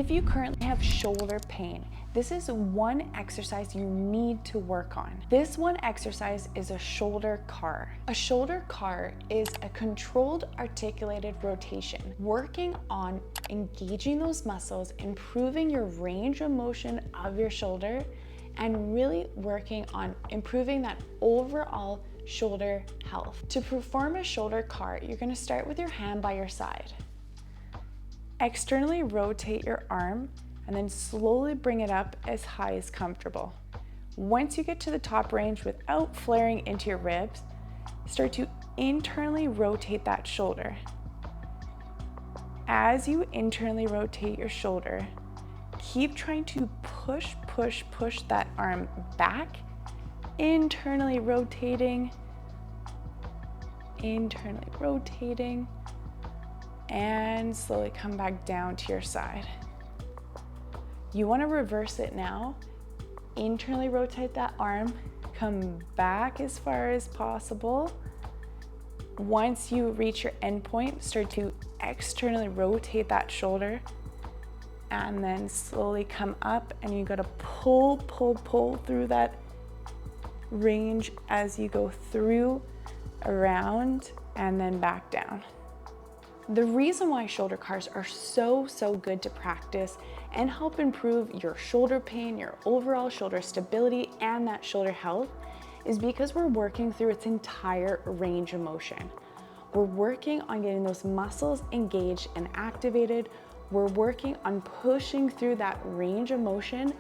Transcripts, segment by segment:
If you currently have shoulder pain, this is one exercise you need to work on. This one exercise is a shoulder car. A shoulder car is a controlled articulated rotation, working on engaging those muscles, improving your range of motion of your shoulder, and really working on improving that overall shoulder health. To perform a shoulder car, you're going to start with your hand by your side. Externally rotate your arm and then slowly bring it up as high as comfortable. Once you get to the top range without flaring into your ribs, start to internally rotate that shoulder. As you internally rotate your shoulder, keep trying to push that arm back, internally rotating, and slowly come back down to your side. You want to reverse it now. Internally rotate that arm, come back as far as possible. Once you reach your end point, start to externally rotate that shoulder, and then slowly come up, and you gotta pull through that range as you go through, around, and then back down. The reason why shoulder cars are so good to practice and help improve your shoulder pain, your overall shoulder stability, and that shoulder health is because we're working through its entire range of motion. We're working on getting those muscles engaged and activated. We're working on pushing through that range of motion,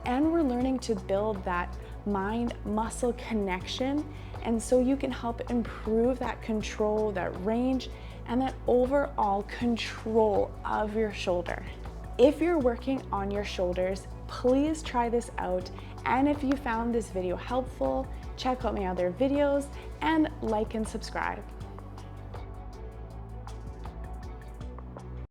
and we're learning to build that mind-muscle connection. And so you can help improve that control, that range, and that overall control of your shoulder. If you're working on your shoulders, please try this out. And if you found this video helpful, check out my other videos and like and subscribe.